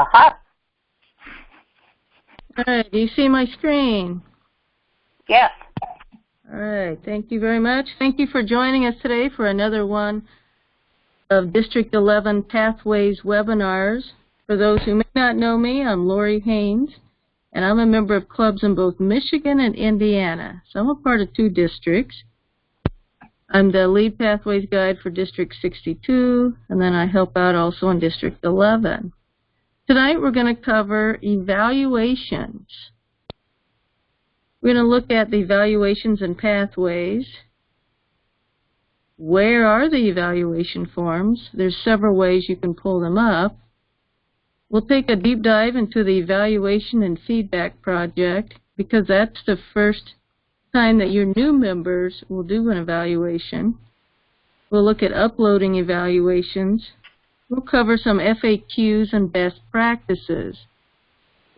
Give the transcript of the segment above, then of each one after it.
Uh-huh. All right, do you see my screen? Yes. All right, thank you very much. Thank you for joining us today for another one of District 11 Pathways webinars. For those who may not know me, I'm Lori Haynes, and I'm a member of clubs in both Michigan and Indiana. So I'm a part of two districts. I'm the lead Pathways guide for District 62, and then I help out also in District 11. Tonight we're going to cover evaluations. We're going to look at the evaluations and pathways. Where are the evaluation forms? There's several ways you can pull them up. We'll take a deep dive into the evaluation and feedback project because that's the first time that your new members will do an evaluation. We'll look at uploading evaluations. We'll cover some FAQs and best practices.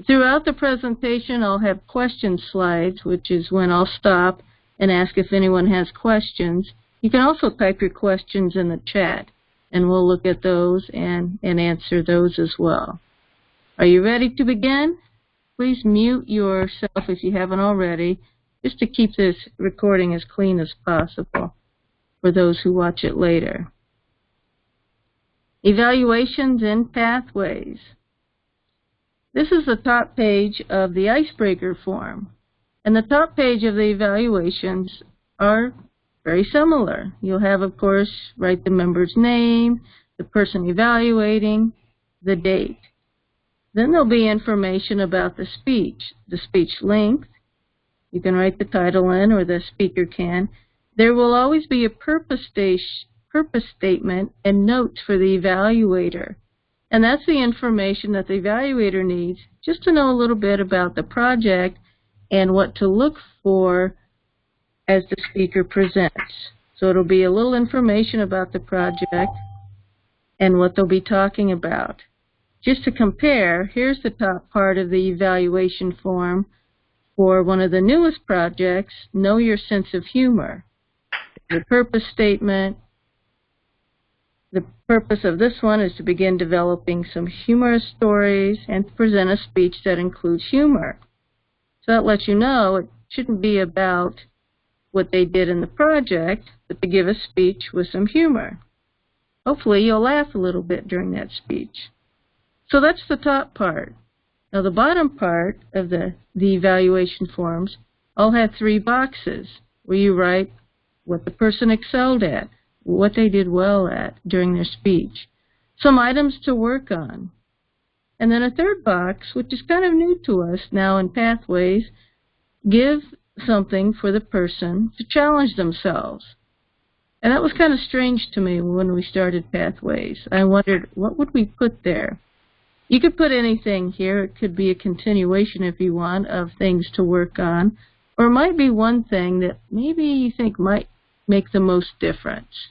Throughout the presentation, I'll have question slides, which is when I'll stop and ask if anyone has questions. You can also type your questions in the chat, and we'll look at those and answer those as well. Are you ready to begin? Please mute yourself if you haven't already, just to keep this recording as clean as possible for those who watch it later. Evaluations and pathways. This is the top page of the icebreaker form. And the top page of the evaluations are very similar. You'll have, of course, write the member's name, the person evaluating, the date. Then there'll be information about the speech length. You can write the title in, or the speaker can. There will always be a purpose statement and notes for the evaluator. And that's the information that the evaluator needs just to know a little bit about the project and what to look for as the speaker presents. So it'll be a little information about the project and what they'll be talking about. Just to compare, here's the top part of the evaluation form for one of the newest projects, Know Your Sense of Humor. The purpose statement. The purpose of this one is to begin developing some humorous stories and to present a speech that includes humor. So that lets you know it shouldn't be about what they did in the project, but to give a speech with some humor. Hopefully you'll laugh a little bit during that speech. So that's the top part. Now the bottom part of the evaluation forms all have three boxes where you write what the person excelled at, what they did well at during their speech, some items to work on, and then a third box, which is kind of new to us now in Pathways, give something for the person to challenge themselves. And that was kind of strange to me when we started Pathways. I wondered, what would we put there? You could put anything here. It could be a continuation, if you want, of things to work on, or it might be one thing that maybe you think might make the most difference,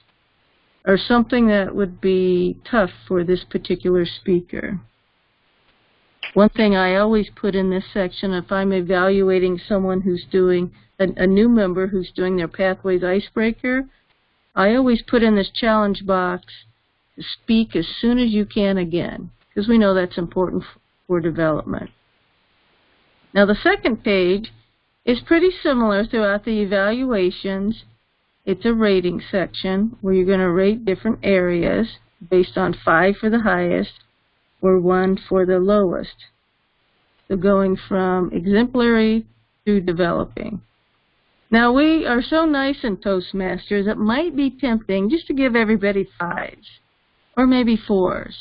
or something that would be tough for this particular speaker. One thing I always put in this section, if I'm evaluating someone who's doing, a new member who's doing their Pathways Icebreaker, I always put in this challenge box to speak as soon as you can again, because we know that's important for development. Now the second page is pretty similar throughout the evaluations. It's a rating section where you're going to rate different areas based on 5 for the highest or 1 for the lowest. So going from exemplary to developing. Now we are so nice in Toastmasters, it might be tempting just to give everybody 5s or maybe 4s.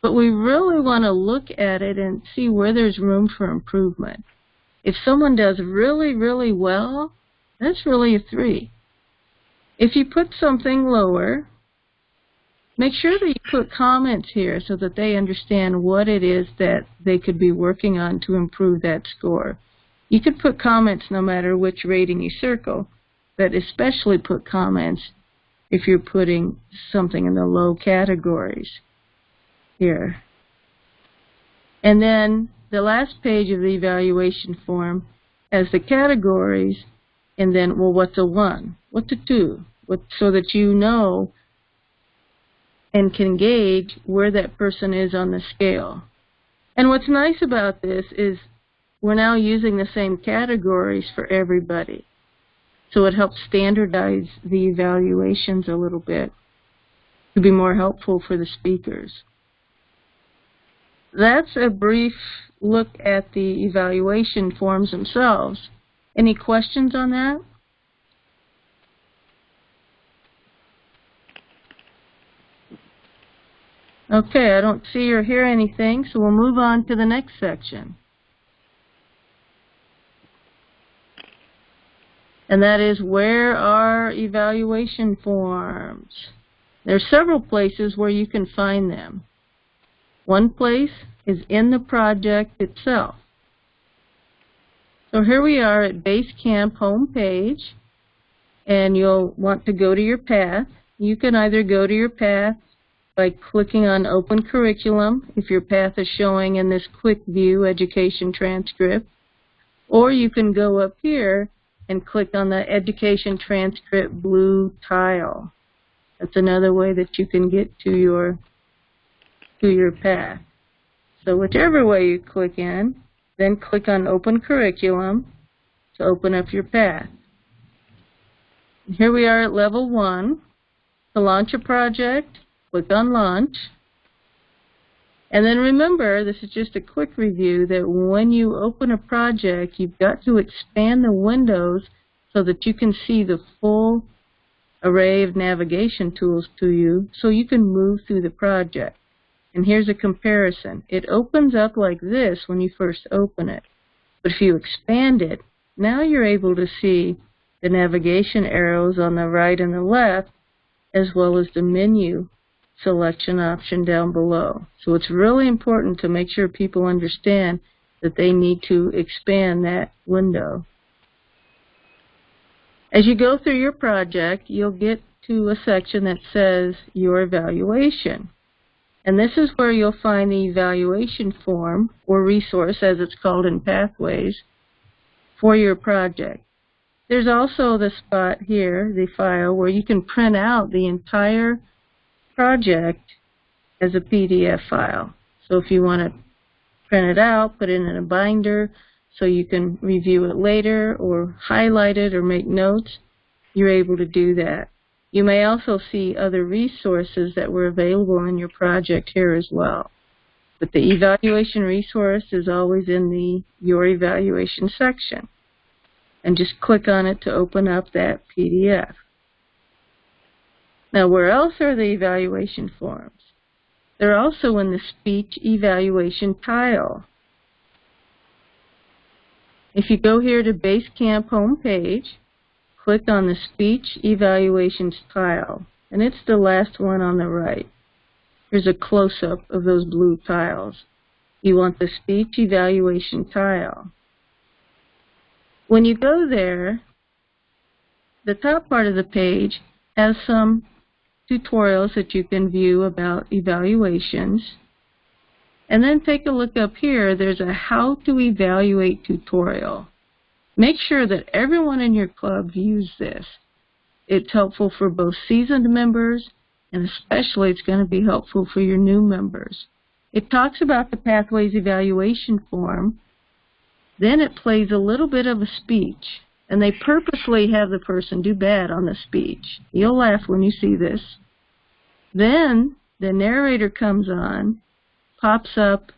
But we really want to look at it and see where there's room for improvement. If someone does really, really well, that's really a 3. If you put something lower, make sure that you put comments here so that they understand what it is that they could be working on to improve that score. You could put comments no matter which rating you circle, but especially put comments if you're putting something in the low categories here. And then the last page of the evaluation form has the categories, and then, well, what's a 1? What's a 2? So that you know and can gauge where that person is on the scale. And what's nice about this is we're now using the same categories for everybody. So it helps standardize the evaluations a little bit to be more helpful for the speakers. That's a brief look at the evaluation forms themselves. Any questions on that? Okay, I don't see or hear anything, so we'll move on to the next section. And that is, where are evaluation forms? There are several places where you can find them. One place is in the project itself. So here we are at Basecamp homepage, and you'll want to go to your path. You can either go to your path by clicking on Open Curriculum, if your path is showing in this quick view education transcript, or you can go up here and click on the education transcript blue tile. That's another way that you can get to your path. So whichever way you click in, then click on Open Curriculum to open up your path. And here we are at level 1. To launch a project, click on Launch. And then remember, this is just a quick review, that when you open a project, you've got to expand the windows so that you can see the full array of navigation tools to you so you can move through the project. And here's a comparison. It opens up like this when you first open it. But if you expand it, now you're able to see the navigation arrows on the right and the left, as well as the menu selection option down below. So it's really important to make sure people understand that they need to expand that window. As you go through your project, you'll get to a section that says Your Evaluation. And this is where you'll find the evaluation form, or resource as it's called in Pathways, for your project. There's also the spot here, the file, where you can print out the entire project as a PDF file. So if you want to print it out, put it in a binder so you can review it later or highlight it or make notes, you're able to do that. You may also see other resources that were available in your project here as well. But the evaluation resource is always in the Your Evaluation section. And just click on it to open up that PDF. Now, where else are the evaluation forms? They're also in the Speech Evaluation tile. If you go here to Basecamp homepage, click on the Speech Evaluations tile, and it's the last one on the right. Here's a close-up of those blue tiles. You want the Speech Evaluation tile. When you go there, the top part of the page has some tutorials that you can view about evaluations. And then take a look up here. There's a How to Evaluate tutorial. Make sure that everyone in your club views this. It's helpful for both seasoned members, and especially it's going to be helpful for your new members. It talks about the Pathways evaluation form. Then it plays a little bit of a speech, and they purposely have the person do bad on the speech. You'll laugh when you see this. Then the narrator comes on, pops up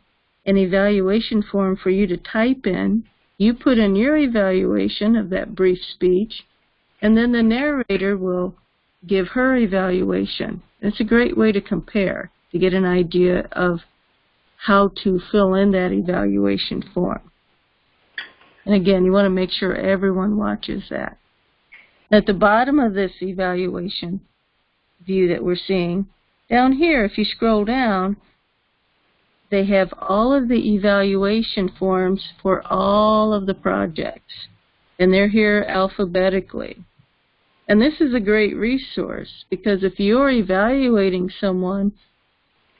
an evaluation form for you to type in. You put in your evaluation of that brief speech, and then the narrator will give her evaluation. It's a great way to compare, to get an idea of how to fill in that evaluation form. And again, you want to make sure everyone watches that. At the bottom of this evaluation view that we're seeing, down here, if you scroll down, they have all of the evaluation forms for all of the projects. And they're here alphabetically. And this is a great resource, because if you're evaluating someone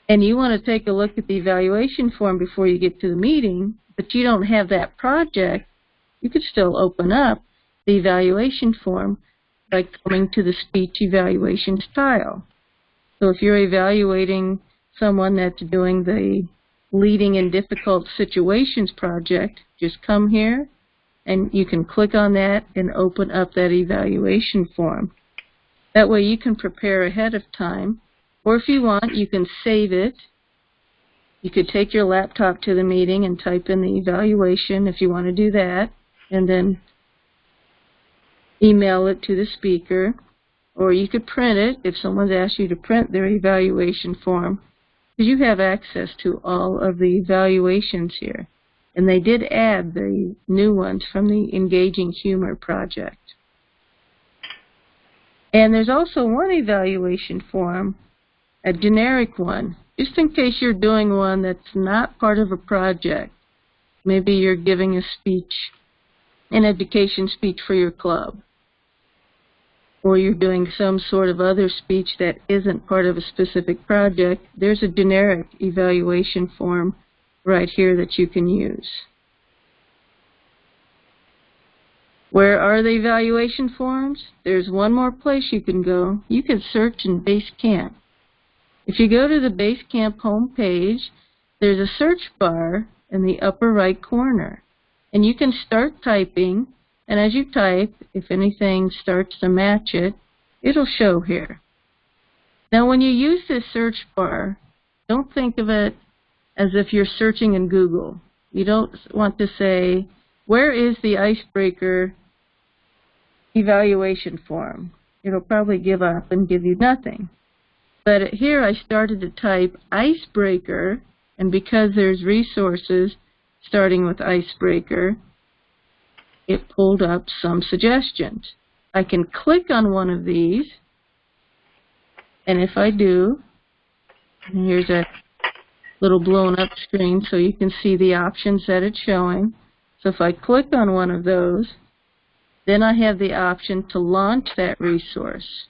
and you want to take a look at the evaluation form before you get to the meeting, but you don't have that project, you could still open up the evaluation form by coming to the Speech Evaluations tile. So if you're evaluating someone that's doing the Leading in Difficult Situations project, just come here and you can click on that and open up that evaluation form. That way you can prepare ahead of time, or if you want, you can save it. You could take your laptop to the meeting and type in the evaluation if you want to do that, and then email it to the speaker, or you could print it if someone's asked you to print their evaluation form, because you have access to all of the evaluations here. And they did add the new ones from the Engaging Humor project. And there's also one evaluation form, a generic one, just in case you're doing one that's not part of a project. Maybe you're giving a speech, an education speech for your club, or you're doing some sort of other speech that isn't part of a specific project. There's a generic evaluation form right here that you can use. Where are the evaluation forms? There's one more place you can go. You can search in Basecamp. If you go to the Basecamp home page, there's a search bar in the upper right corner. And you can start typing, and as you type, if anything starts to match it, it'll show here. Now when you use this search bar, don't think of it as if you're searching in Google. You don't want to say, where is the icebreaker evaluation form? It'll probably give up and give you nothing. But here I started to type icebreaker, and because there's resources starting with icebreaker, it pulled up some suggestions. I can click on one of these, and if I do, and here's a little blown up screen so you can see the options that it's showing. So if I click on one of those, then I have the option to launch that resource.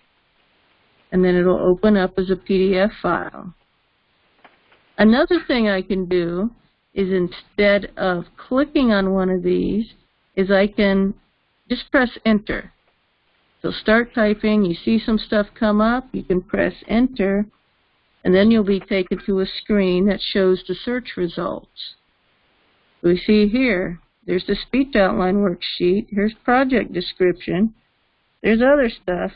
And then it'll open up as a PDF file. Another thing I can do is, instead of clicking on one of these, is I can just press enter. So start typing, you see some stuff come up, you can press enter, and then you'll be taken to a screen that shows the search results. We see here, there's the speech outline worksheet, here's project description, there's other stuff,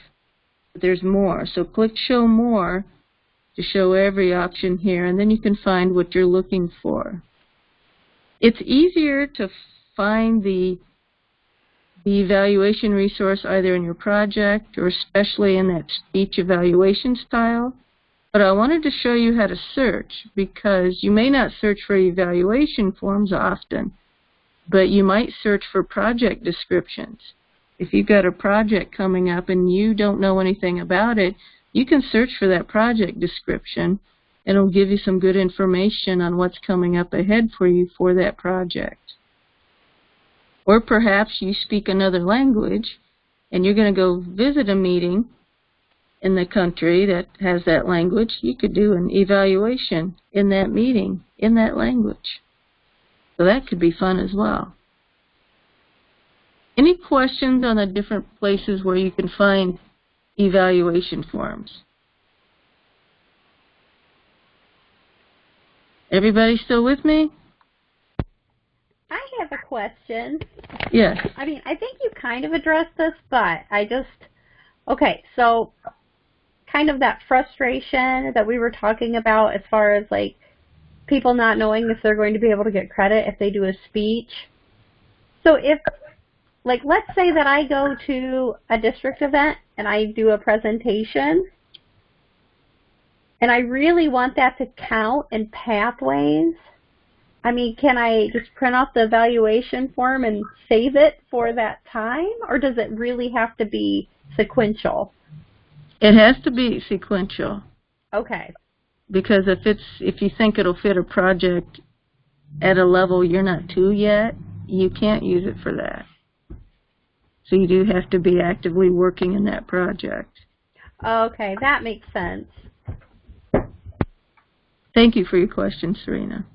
but there's more. So click show more to show every option here, and then you can find what you're looking for. It's easier to find the evaluation resource either in your project or especially in that speech evaluation style. But I wanted to show you how to search, because you may not search for evaluation forms often, but you might search for project descriptions. If you've got a project coming up and you don't know anything about it, you can search for that project description, and it'll give you some good information on what's coming up ahead for you for that project. Or perhaps you speak another language and you're going to go visit a meeting in the country that has that language. You could do an evaluation in that meeting in that language. So that could be fun as well. Any questions on the different places where you can find evaluation forms? Everybody still with me? I have a question. Yes. I mean, I think you kind of addressed this, but okay, so kind of that frustration that we were talking about as far as like people not knowing if they're going to be able to get credit if they do a speech. So if, like, let's say that I go to a district event and I do a presentation and I really want that to count in pathways. I mean, can I just print off the evaluation form and save it for that time, or does it really have to be sequential? It has to be sequential. Okay. Because if you think it'll fit a project at a level you're not to yet, you can't use it for that. So you do have to be actively working in that project. Okay, that makes sense. Thank you for your question, Serena.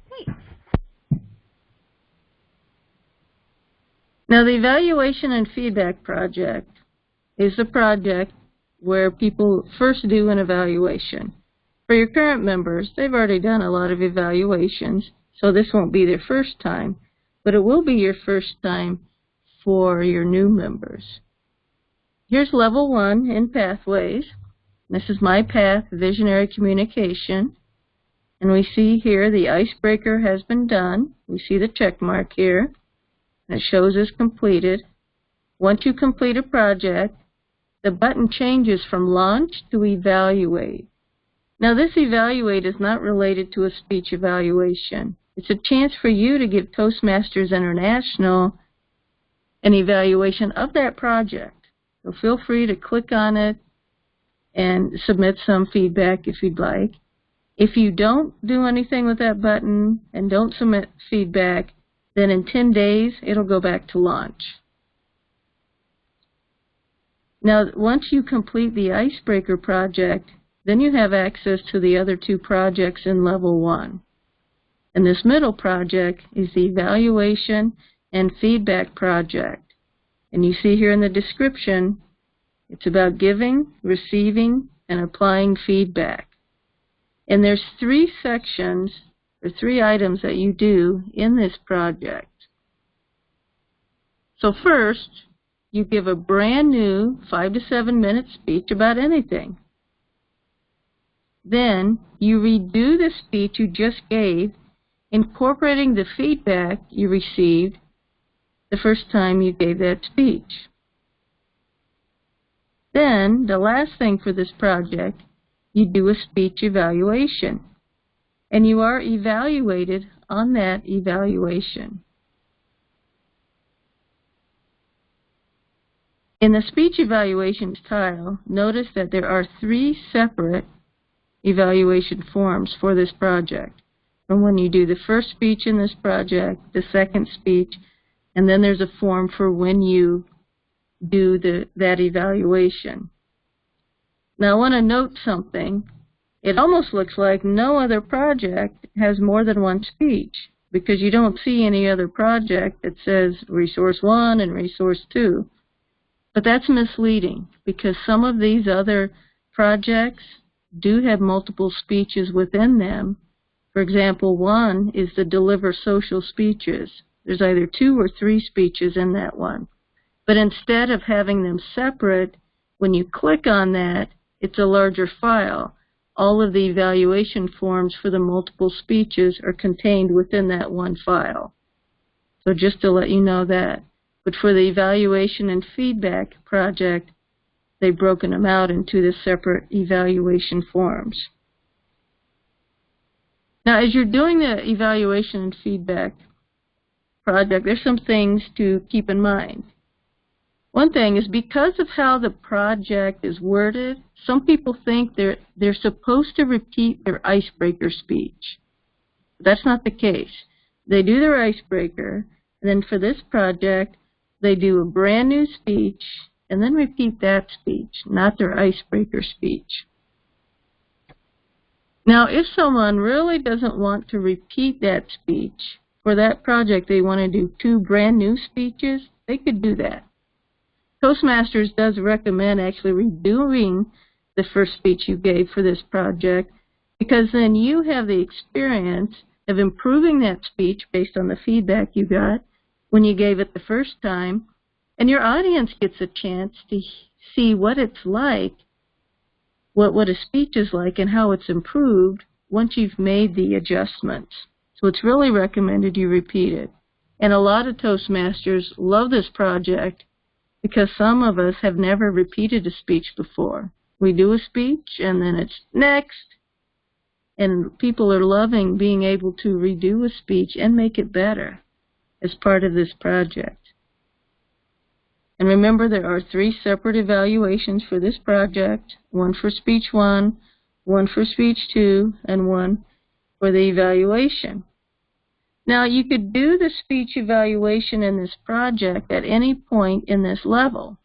Thanks. Now, the evaluation and feedback project is the project where people first do an evaluation. For your current members, they've already done a lot of evaluations, so this won't be their first time, but it will be your first time for your new members. Here's level 1 in Pathways. This is my path, Visionary Communication. And we see here the icebreaker has been done. We see the check mark here. And it shows as completed. Once you complete a project, the button changes from Launch to Evaluate. Now this Evaluate is not related to a speech evaluation. It's a chance for you to give Toastmasters International an evaluation of that project. So feel free to click on it and submit some feedback if you'd like. If you don't do anything with that button and don't submit feedback, then in 10 days it'll go back to launch. Now once you complete the icebreaker project, then you have access to the other 2 projects in level 1. And this middle project is the evaluation and feedback project. And you see here in the description, it's about giving, receiving, and applying feedback. And there's 3 sections, or 3 items that you do in this project. So first, you give a brand new 5 to 7 minute speech about anything. Then you redo the speech you just gave, incorporating the feedback you received the first time you gave that speech. Then, the last thing for this project, you do a speech evaluation. And you are evaluated on that evaluation. In the speech evaluations tile, notice that there are 3 separate evaluation forms for this project. From when you do the first speech in this project, the second speech, and then there's a form for when you do that evaluation. Now I want to note something. It almost looks like no other project has more than 1 speech, because you don't see any other project that says Resource 1 and Resource 2. But that's misleading, because some of these other projects do have multiple speeches within them. For example, one is the Deliver Social Speeches. There's either 2 or 3 speeches in that one. But instead of having them separate, when you click on that, it's a larger file. All of the evaluation forms for the multiple speeches are contained within that one file. So just to let you know that. But for the evaluation and feedback project, they've broken them out into the separate evaluation forms. Now, as you're doing the evaluation and feedback project, there's some things to keep in mind. One thing is, because of how the project is worded, some people think they're supposed to repeat their icebreaker speech. That's not the case. They do their icebreaker, and then for this project, they do a brand new speech, and then repeat that speech, not their icebreaker speech. Now, if someone really doesn't want to repeat that speech, for that project they want to do 2 brand new speeches, they could do that. Toastmasters does recommend actually redoing the first speech you gave for this project, because then you have the experience of improving that speech based on the feedback you got when you gave it the first time, and your audience gets a chance to see what it's like, what a speech is like, and how it's improved once you've made the adjustments. So it's really recommended you repeat it. And a lot of Toastmasters love this project because some of us have never repeated a speech before. We do a speech, and then it's next. And people are loving being able to redo a speech and make it better as part of this project. And remember, there are 3 separate evaluations for this project, one for speech 1, one for speech 2, and one for the evaluation. Now, you could do the speech evaluation in this project at any point in this level.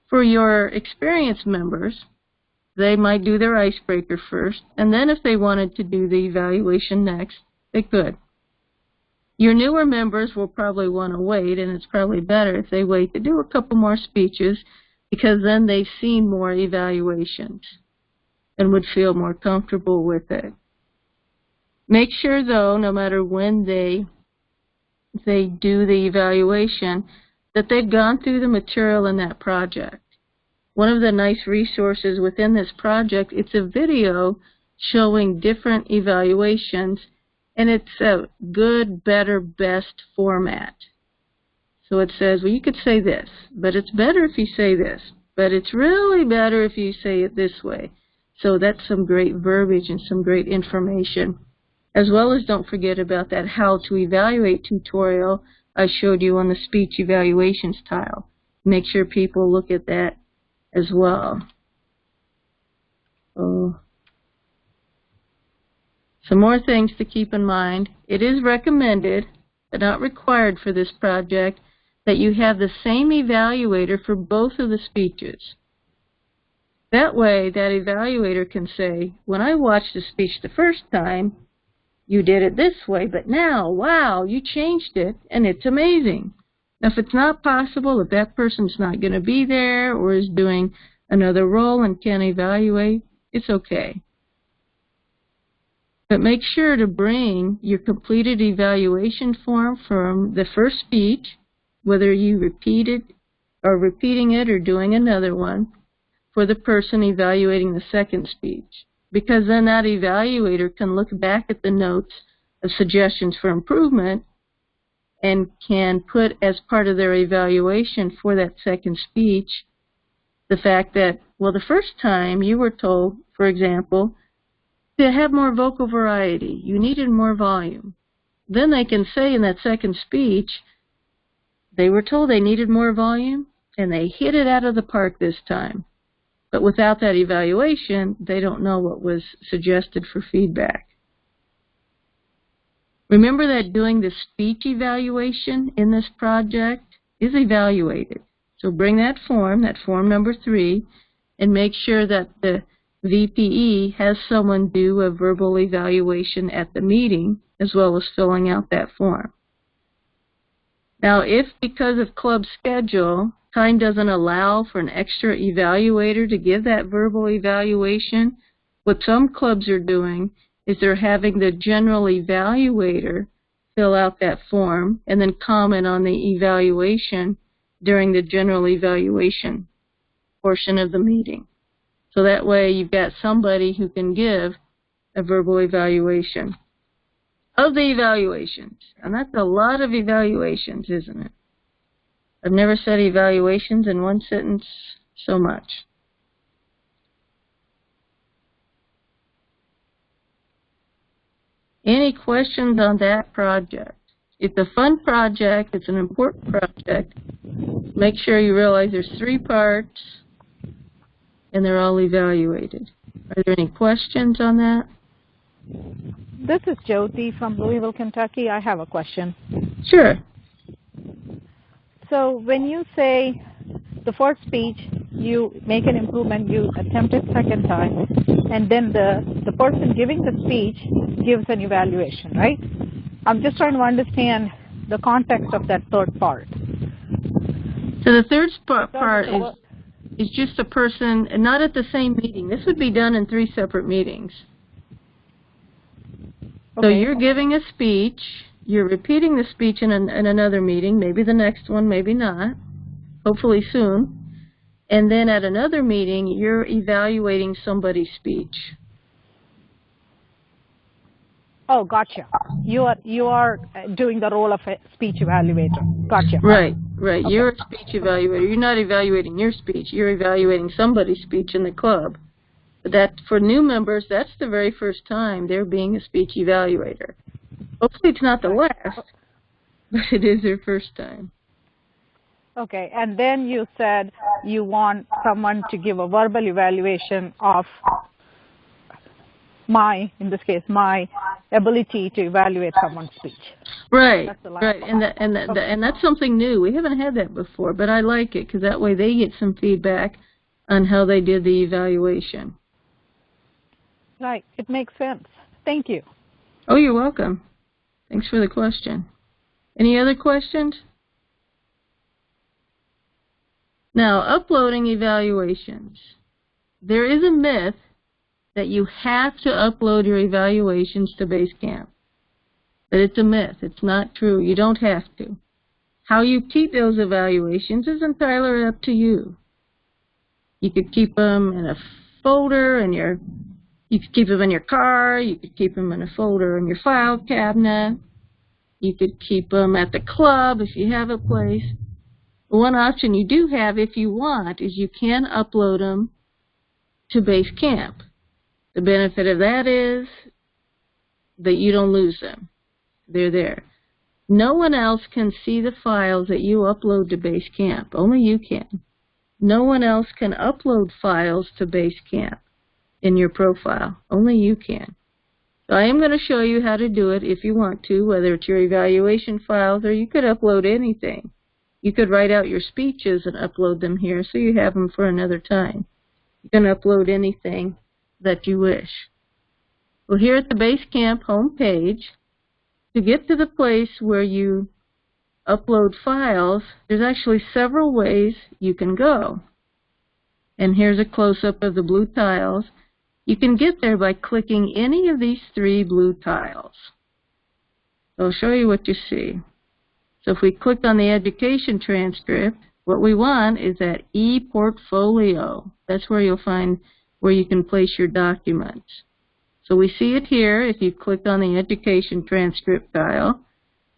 For your experienced members, they might do their icebreaker first, and then if they wanted to do the evaluation next, they could. Your newer members will probably want to wait, and it's probably better if they wait to do a couple more speeches, because then they've seen more evaluations. and would feel more comfortable with it. Make sure, though, no matter when they do the evaluation, that they've gone through the material in that project. One of the nice resources within this project, it's a video showing different evaluations, and it's a good, better, best format. So it says, well, you could say this, but it's better if you say this, but it's really better if you say it this way. So that's some great verbiage and some great information. As well as don't forget about that how to evaluate tutorial I showed you on the speech evaluations tile. Make sure people look at that as well. Oh. Some more things to keep in mind. It is recommended, but not required for this project, that you have the same evaluator for both of the speeches. That way, that evaluator can say, when I watched the speech the first time, you did it this way, but now, wow, you changed it, and it's amazing. Now, if it's not possible, if that person's not going to be there or is doing another role and can't evaluate, it's okay. But make sure to bring your completed evaluation form from the first speech, whether you repeating it or doing another one, for the person evaluating the second speech. Because then that evaluator can look back at the notes of suggestions for improvement and can put as part of their evaluation for that second speech the fact that, well, the first time you were told, for example, to have more vocal variety, you needed more volume. Then they can say in that second speech, they were told they needed more volume, and they hit it out of the park this time. But without that evaluation, they don't know what was suggested for feedback. Remember that doing the speech evaluation in this project is evaluated. So bring that form number 3, and make sure that the VPE has someone do a verbal evaluation at the meeting, as well as filling out that form. Now, if because of club schedule, time doesn't allow for an extra evaluator to give that verbal evaluation, what some clubs are doing is they're having the general evaluator fill out that form and then comment on the evaluation during the general evaluation portion of the meeting. So that way you've got somebody who can give a verbal evaluation of the evaluations. And that's a lot of evaluations, isn't it? I've never said evaluations in one sentence so much. Any questions on that project? It's a fun project. It's an important project. Make sure you realize there's 3 parts, and they're all evaluated. Are there any questions on that? This is Jyoti from Louisville, Kentucky. I have a question. Sure. So when you say the first speech, you make an improvement, you attempt it second time, and then the person giving the speech gives an evaluation, right? I'm just trying to understand the context of that third part. So the third part is just a person, and not at the same meeting. This would be done in 3 separate meetings. So you're giving a speech, you're repeating the speech in another meeting, maybe the next one, maybe not, hopefully soon. And then at another meeting, you're evaluating somebody's speech. Oh, gotcha. You are doing the role of a speech evaluator. Gotcha. Right. Okay. You're a speech evaluator. You're not evaluating your speech. You're evaluating somebody's speech in the club. That for new members, that's the very first time they're being a speech evaluator. Hopefully it's not the last, but it is their first time. Okay, and then you said you want someone to give a verbal evaluation of in this case, my ability to evaluate someone's speech. Right, right, and that's something new. We haven't had that before, but I like it because that way they get some feedback on how they did the evaluation. Right, it makes sense. Thank you. Oh, you're welcome. Thanks for the question. Any other questions? Now, uploading evaluations. There is a myth that you have to upload your evaluations to Basecamp. But it's a myth. It's not true. You don't have to. How you keep those evaluations is entirely up to you. You could keep them in a folder in your, you could keep them in your car, you could keep them in a folder in your file cabinet, you could keep them at the club if you have a place. One option you do have, if you want, is you can upload them to Basecamp. The benefit of that is that you don't lose them. They're there. No one else can see the files that you upload to Basecamp. Only you can. No one else can upload files to Basecamp in your profile. Only you can. So I am going to show you how to do it if you want to, whether it's your evaluation files or you could upload anything. You could write out your speeches and upload them here so you have them for another time. You can upload anything that you wish. Well, here at the Basecamp home page, to get to the place where you upload files, there's actually several ways you can go. And here's a close-up of the blue tiles. You can get there by clicking any of these 3 blue tiles. I'll show you what you see. So if we click on the education transcript, what we want is that e-portfolio. That's where you'll find where you can place your documents. So we see it here if you click on the education transcript tile.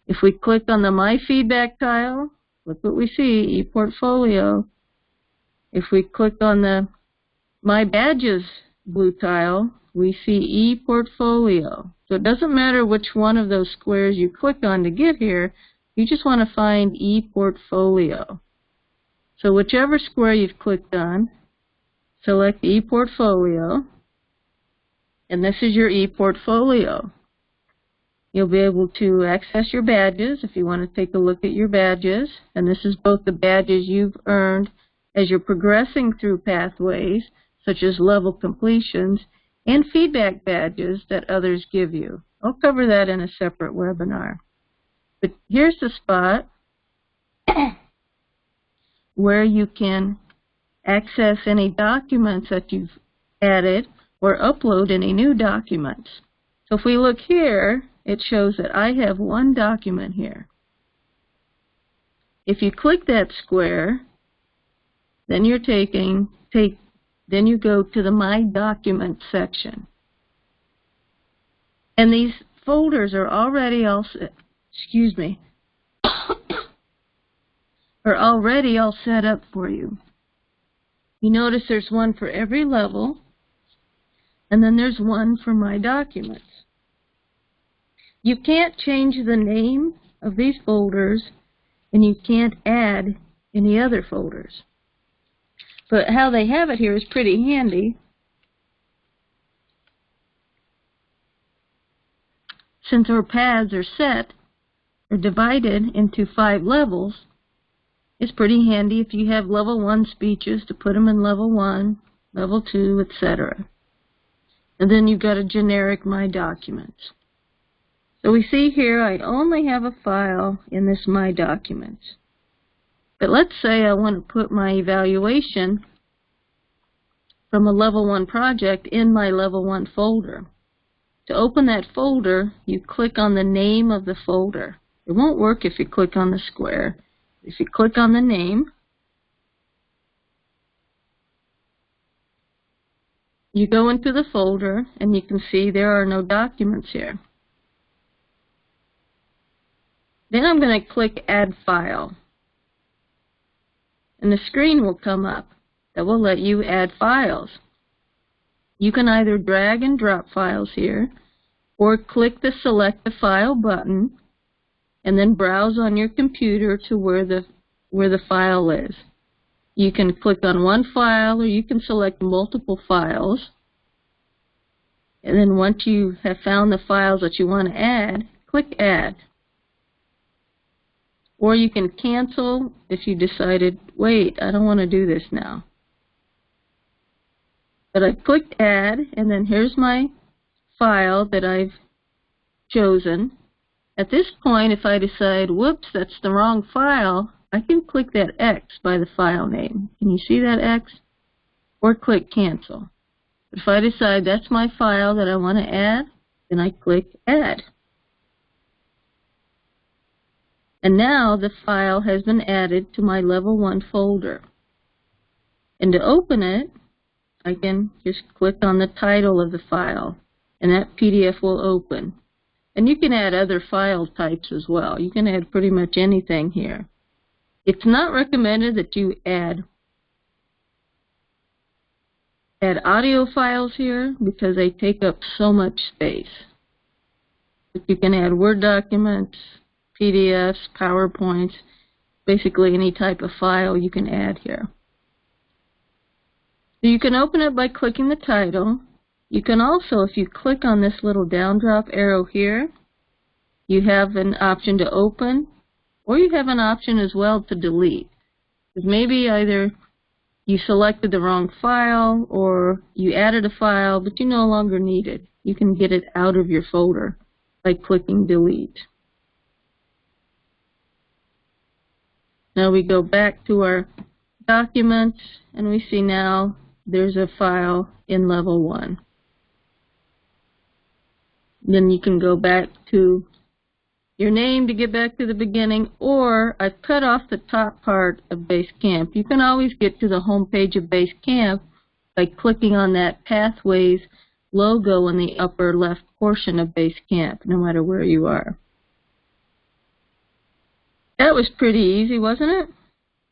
If we click on the My Feedback tile, look what we see, ePortfolio. If we click on the My Badges blue tile, we see ePortfolio. So it doesn't matter which one of those squares you click on to get here, you just want to find ePortfolio. So whichever square you've clicked on, select ePortfolio, and this is your ePortfolio. You'll be able to access your badges if you want to take a look at your badges, and this is both the badges you've earned as you're progressing through pathways, such as level completions, and feedback badges that others give you. I'll cover that in a separate webinar. But here's the spot where you can access any documents that you've added or upload any new documents. So if we look here, it shows that I have 1 document here. If you click that square, then you're then you go to the My Documents section. And these folders are already all set, are already all set up for you. You notice there's one for every level, and then there's one for My Documents. You can't change the name of these folders, and you can't add any other folders. But how they have it here is pretty handy. Since our paths are set, or divided into 5 levels, it's pretty handy if you have level 1 speeches to put them in level 1, level 2, etc. And then you've got a generic My Documents. So we see here I only have a file in this My Documents. But let's say I want to put my evaluation from a level 1 project in my level 1 folder. To open that folder, you click on the name of the folder. It won't work if you click on the square. If you click on the name, you go into the folder and you can see there are no documents here. Then I'm going to click Add File. And the screen will come up that will let you add files. You can either drag and drop files here, or click the Select the File button, and then browse on your computer to where the file is. You can click on one file, or you can select multiple files. And then once you have found the files that you want to add, click Add. Or you can cancel if you decided, wait, I don't want to do this now. But I clicked Add, and then here's my file that I've chosen. At this point, if I decide, whoops, that's the wrong file, I can click that X by the file name. Can you see that X? Or click Cancel. If I decide that's my file that I want to add, then I click Add. And now the file has been added to my Level 1 folder. And to open it, I can just click on the title of the file, and that PDF will open. And you can add other file types as well. You can add pretty much anything here. It's not recommended that you add audio files here because they take up so much space. But you can add Word documents, PDFs, PowerPoints, basically any type of file you can add here. So you can open it by clicking the title. You can also, if you click on this little down drop arrow here, you have an option to open, or you have an option as well to delete. Because maybe either you selected the wrong file or you added a file but you no longer need it. You can get it out of your folder by clicking delete. Now we go back to our documents and we see now there's a file in Level 1. Then you can go back to your name to get back to the beginning, or I've cut off the top part of Basecamp. You can always get to the home page of Basecamp by clicking on that Pathways logo in the upper left portion of Basecamp, no matter where you are. That was pretty easy, wasn't it?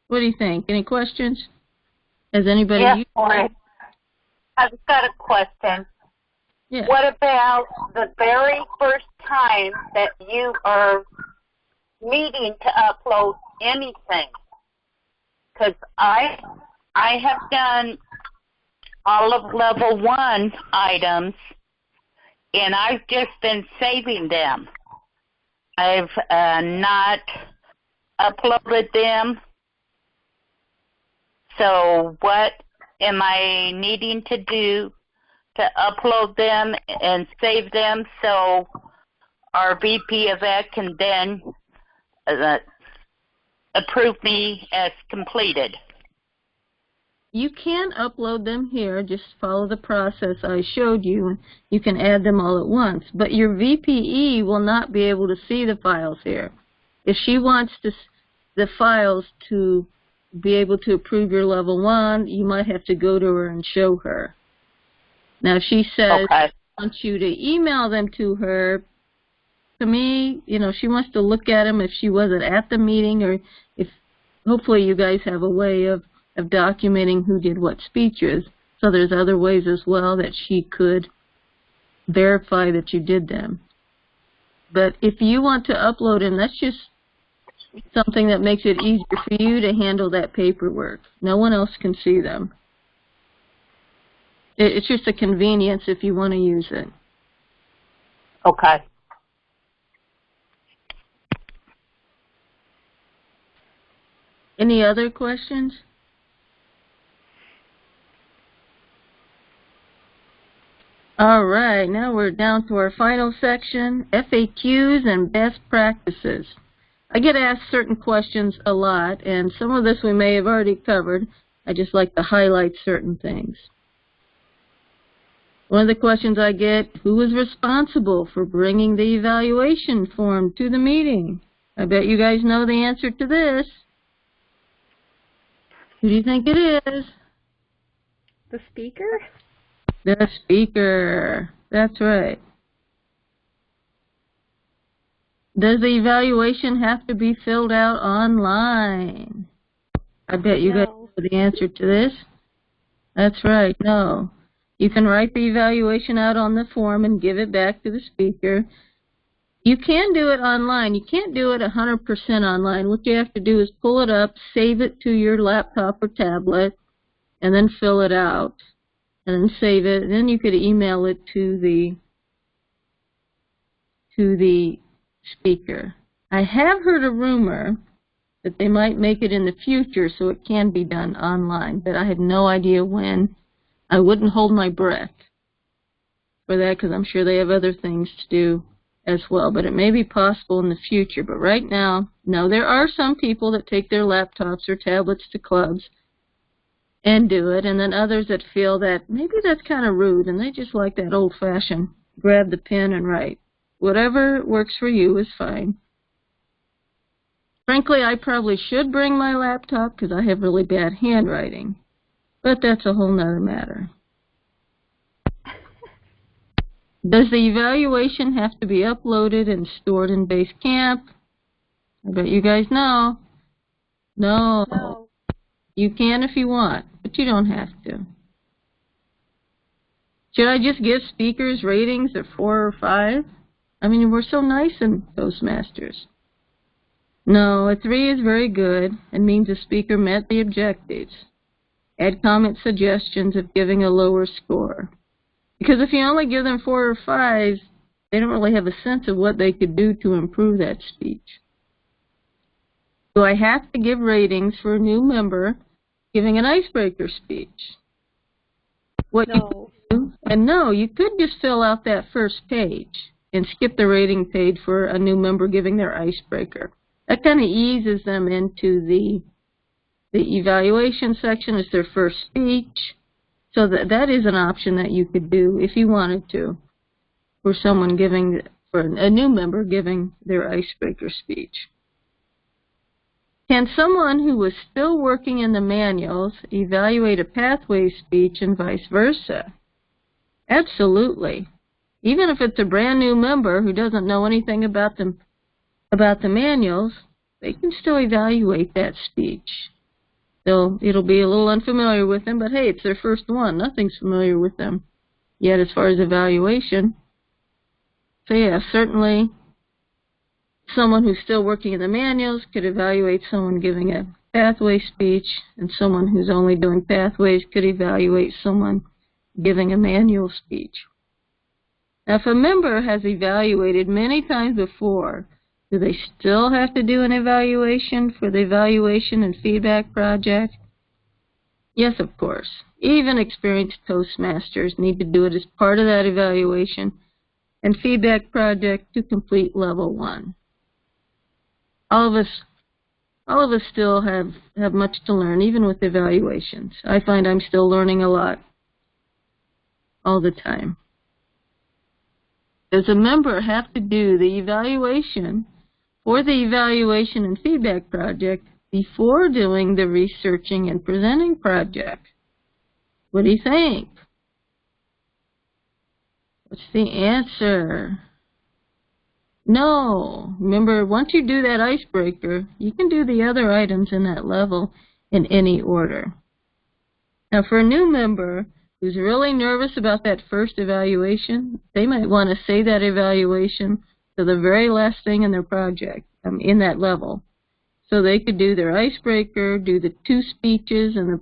What do you think? Any questions? Has anybody used it? I've got a question. Yeah. What about the very first time that you are needing to upload anything? Because I have done all of Level 1 items, and I've just been saving them. I've not uploaded them. So what am I needing to do to upload them and save them so our VP of Ed can then approve me as completed? You can upload them here. Just follow the process I showed you, and you can add them all at once. But your VPE will not be able to see the files here. If she wants the files to be able to approve your Level 1, you might have to go to her and show her. Now, if she says she wants you to email them to her, to me, you know, she wants to look at them if she wasn't at the meeting, or if hopefully you guys have a way of documenting who did what speeches. So there's other ways as well that she could verify that you did them. But if you want to upload them, that's just something that makes it easier for you to handle that paperwork. No one else can see them. It's just a convenience if you want to use it. Okay. Any other questions? All right, now we're down to our final section, FAQs and best practices. I get asked certain questions a lot, and some of this we may have already covered. I just like to highlight certain things. One of the questions I get, who is responsible for bringing the evaluation form to the meeting? I bet you guys know the answer to this. Who do you think it is? The speaker? The speaker. That's right. Does the evaluation have to be filled out online? I bet you guys know the answer to this. That's right, no. You can write the evaluation out on the form and give it back to the speaker. You can do it online. You can't do it 100% online. What you have to do is pull it up, save it to your laptop or tablet, and then fill it out. And then save it, and then you could email it to the speaker. I have heard a rumor that they might make it in the future so it can be done online, but I have no idea when. I wouldn't hold my breath for that because I'm sure they have other things to do as well, but it may be possible in the future. But right now, no, there are some people that take their laptops or tablets to clubs and do it, and then others that feel that maybe that's kind of rude and they just like that old-fashioned grab the pen and write. Whatever works for you is fine. Frankly, I probably should bring my laptop because I have really bad handwriting, but that's a whole nother matter. Does the evaluation have to be uploaded and stored in Basecamp? I bet you guys know. No. You can if you want, but you don't have to. Should I just give speakers ratings of 4 or 5? I mean, we're so nice in Toastmasters. No, a 3 is very good and means the speaker met the objectives. Add comment suggestions of giving a lower score. Because if you only give them 4 or 5, they don't really have a sense of what they could do to improve that speech. Do I have to give ratings for a new member giving an icebreaker speech? What no. You could do, and no, you could just fill out that first page and skip the rating page for a new member giving their icebreaker. That kind of eases them into the evaluation section. It's their first speech. So that is an option that you could do if you wanted to for someone giving, for a new member giving their icebreaker speech. Can someone who was still working in the manuals evaluate a pathway speech and vice versa? Absolutely. Even if it's a brand new member who doesn't know anything about the manuals, they can still evaluate that speech. It'll be a little unfamiliar with them, but hey, it's their first one. Nothing's familiar with them yet as far as evaluation. So yeah, certainly someone who's still working in the manuals could evaluate someone giving a pathway speech, and someone who's only doing pathways could evaluate someone giving a manual speech. Now, if a member has evaluated many times before, do they still have to do an evaluation for the evaluation and feedback project? Yes, of course. Even experienced Toastmasters need to do it as part of that evaluation and feedback project to complete level 1. All of us still have much to learn, even with evaluations. I find I'm still learning a lot all the time. Does a member have to do the evaluation for the evaluation and feedback project before doing the researching and presenting project? What do you think? What's the answer? No. Remember, once you do that icebreaker, you can do the other items in that level in any order. Now, for a new member who's really nervous about that first evaluation, they might want to save that evaluation to the very last thing in their project, in that level. So they could do their icebreaker, do the 2 speeches and the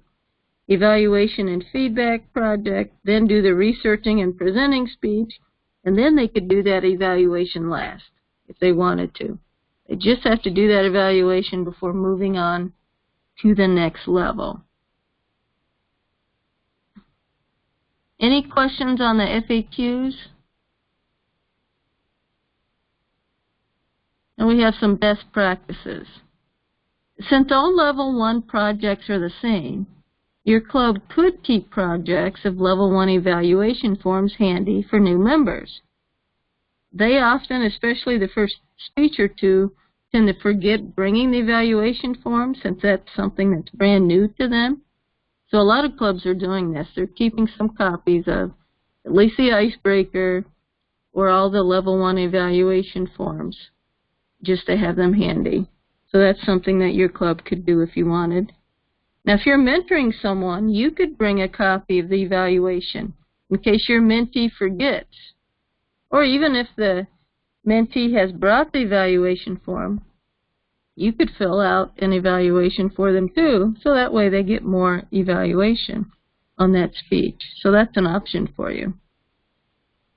evaluation and feedback project, then do the researching and presenting speech, and then they could do that evaluation last if they wanted to. They just have to do that evaluation before moving on to the next level. Any questions on the FAQs? And we have some best practices. Since all level 1 projects are the same, your club could keep projects of level 1 evaluation forms handy for new members. They often, especially the first speech or 2, tend to forget bringing the evaluation form since that's something that's brand new to them. So a lot of clubs are doing this. They're keeping some copies of at least the icebreaker or all the level 1 evaluation forms, just to have them handy. So that's something that your club could do if you wanted. Now, if you're mentoring someone, you could bring a copy of the evaluation in case your mentee forgets. Or even if the mentee has brought the evaluation form, you could fill out an evaluation for them too, so that way they get more evaluation on that speech. So that's an option for you.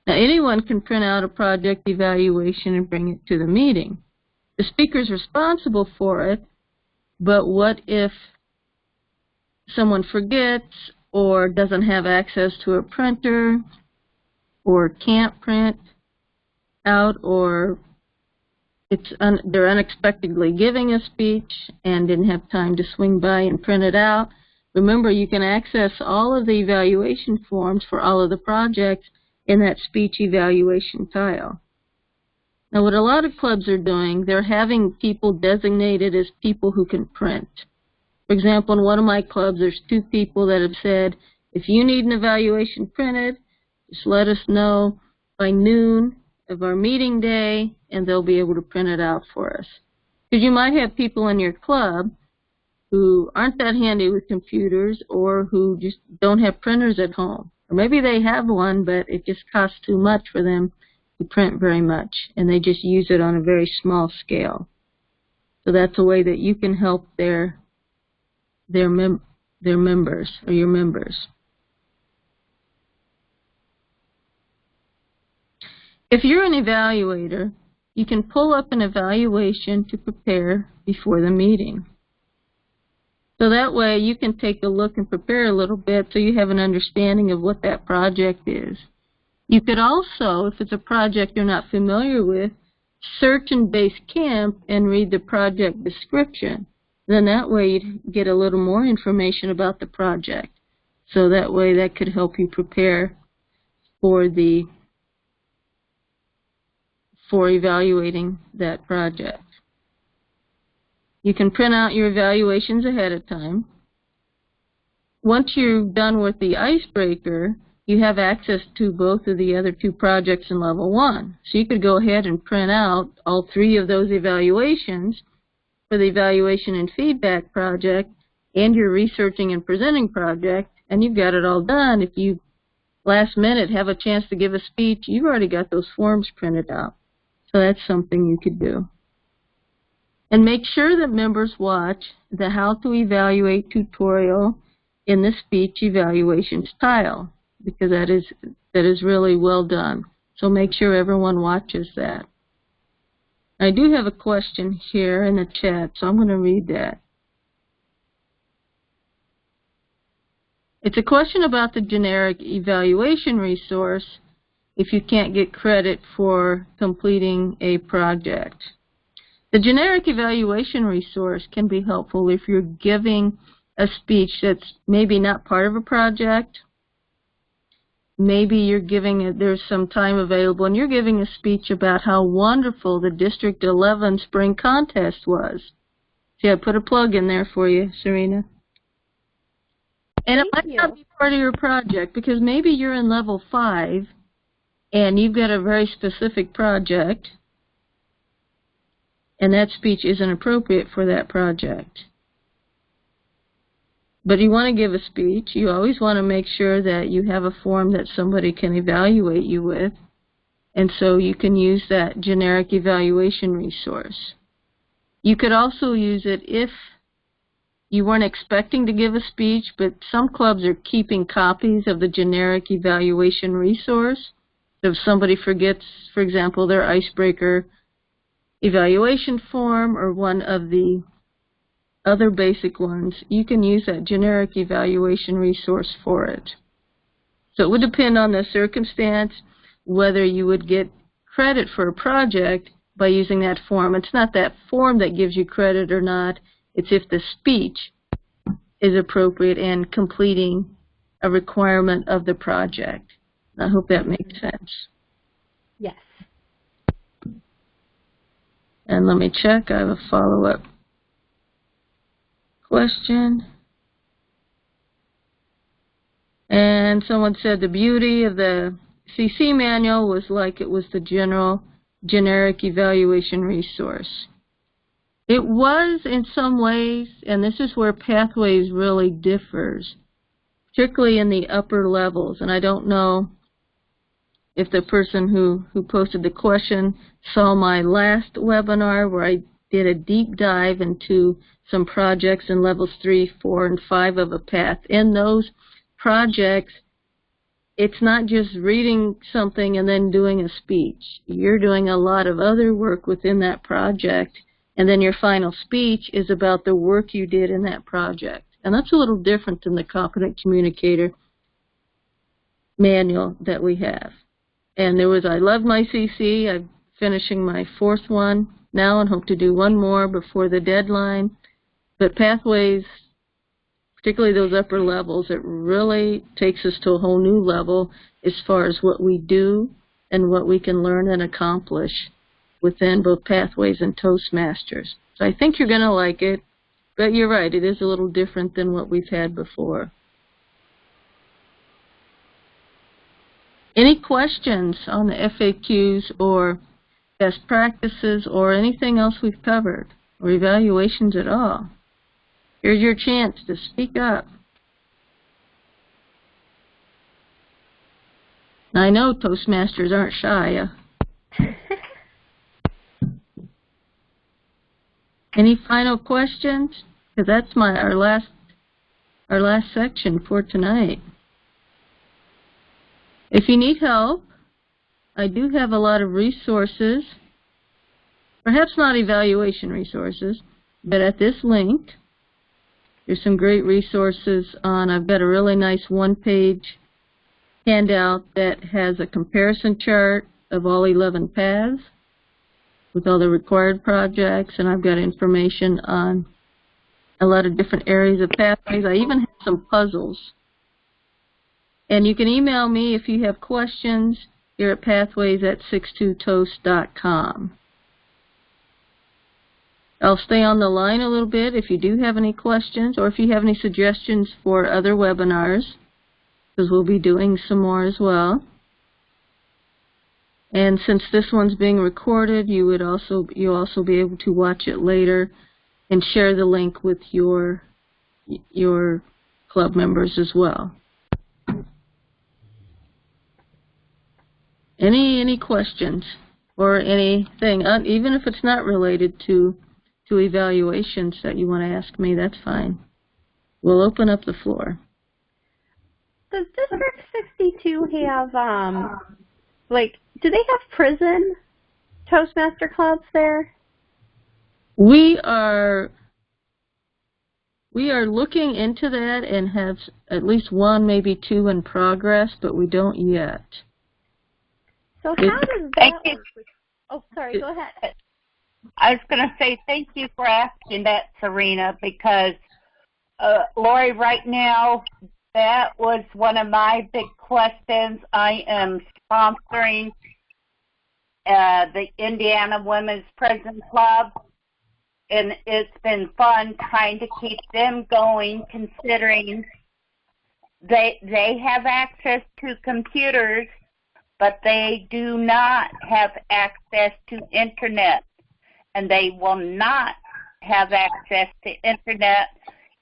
Now, anyone can print out a project evaluation and bring it to the meeting. The speaker's responsible for it, but what if someone forgets or doesn't have access to a printer or can't print out, or they're unexpectedly giving a speech and didn't have time to swing by and print it out? Remember, you can access all of the evaluation forms for all of the projects in that speech evaluation tile. Now, what a lot of clubs are doing, they're having people designated as people who can print. For example, in one of my clubs, there's 2 people that have said, if you need an evaluation printed, just let us know by noon of our meeting day, and they'll be able to print it out for us. Because you might have people in your club who aren't that handy with computers or who just don't have printers at home. Or maybe they have one, but it just costs too much for them to print very much, and they just use it on a very small scale. So that's a way that you can help their members or your members. If you're an evaluator, you can pull up an evaluation to prepare before the meeting. So that way you can take a look and prepare a little bit so you have an understanding of what that project is. You could also, if it's a project you're not familiar with, search in Basecamp and read the project description. Then that way you'd get a little more information about the project. So that way that could help you prepare for evaluating that project. You can print out your evaluations ahead of time. Once you're done with the icebreaker, you have access to both of the other 2 projects in level 1. So you could go ahead and print out all 3 of those evaluations for the evaluation and feedback project and your researching and presenting project, and you've got it all done. If you last minute have a chance to give a speech, you've already got those forms printed out. So that's something you could do. And make sure that members watch the How to Evaluate tutorial in the speech evaluations tile, because that is really well done. So make sure everyone watches that. I do have a question here in the chat, so I'm going to read that. It's a question about the generic evaluation resource if you can't get credit for completing a project. The generic evaluation resource can be helpful if you're giving a speech that's maybe not part of a project. Maybe you're giving there's some time available and you're giving a speech about how wonderful the District 11 spring contest was. See, I put a plug in there for you, Serena. And it might not be part of your project because maybe you're in level 5 and you've got a very specific project and that speech isn't appropriate for that project. But you want to give a speech, you always want to make sure that you have a form that somebody can evaluate you with, and so you can use that generic evaluation resource. You could also use it if you weren't expecting to give a speech, but some clubs are keeping copies of the generic evaluation resource. So if somebody forgets, for example, their icebreaker evaluation form or one of the other basic ones, you can use that generic evaluation resource for it. So it would depend on the circumstance whether you would get credit for a project by using that form. It's not that form that gives you credit or not. It's if the speech is appropriate and completing a requirement of the project. I hope that makes sense. Yes. And let me check. I have a follow-up question. And someone said the beauty of the CC manual was like it was the generic evaluation resource. It was in some ways, and this is where Pathways really differs, particularly in the upper levels. And I don't know if the person who posted the question saw my last webinar where I did a deep dive into some projects in levels 3, 4, and 5 of a path. In those projects, it's not just reading something and then doing a speech. You're doing a lot of other work within that project, and then your final speech is about the work you did in that project. And that's a little different than the Competent Communicator manual that we have. And there was, I love my CC. I'm finishing my 4th one now and hope to do one more before the deadline. But Pathways, particularly those upper levels, it really takes us to a whole new level as far as what we do and what we can learn and accomplish within both Pathways and Toastmasters. So I think you're going to like it, but you're right, it is a little different than what we've had before. Any questions on the FAQs or best practices or anything else we've covered, or evaluations at all? Here's your chance to speak up. I know Toastmasters aren't shy. Any final questions? Because that's our last section for tonight. If you need help, I do have a lot of resources, perhaps not evaluation resources, but at this link, there's some great resources on. I've got a really nice one-page handout that has a comparison chart of all 11 paths with all the required projects, and I've got information on a lot of different areas of Pathways. I even have some puzzles. And you can email me if you have questions here at pathways@62toast.com. I'll stay on the line a little bit if you do have any questions or if you have any suggestions for other webinars, because we'll be doing some more as well. And since this one's being recorded, you'll also be able to watch it later and share the link with your club members as well. Any questions or anything, even if it's not related to evaluations that you want to ask me, that's fine. We'll open up the floor. Does District 62 have, do they have prison Toastmaster clubs there? We are looking into that and have at least one, maybe two in progress, but we don't yet. So how does that work? Oh, sorry, go ahead. I was going to say thank you for asking that, Serena, because, Lori, right now, that was one of my big questions. I am sponsoring the Indiana Women's Prison Club, and it's been fun trying to keep them going, considering they have access to computers, but they do not have access to Internet, and they will not have access to Internet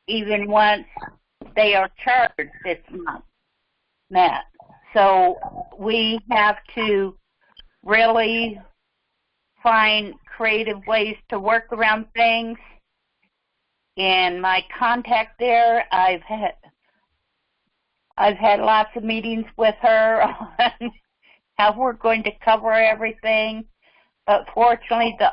even once they are charged this month, Matt. So we have to really find creative ways to work around things. And my contact there, I've had lots of meetings with her on how we're going to cover everything. But fortunately, the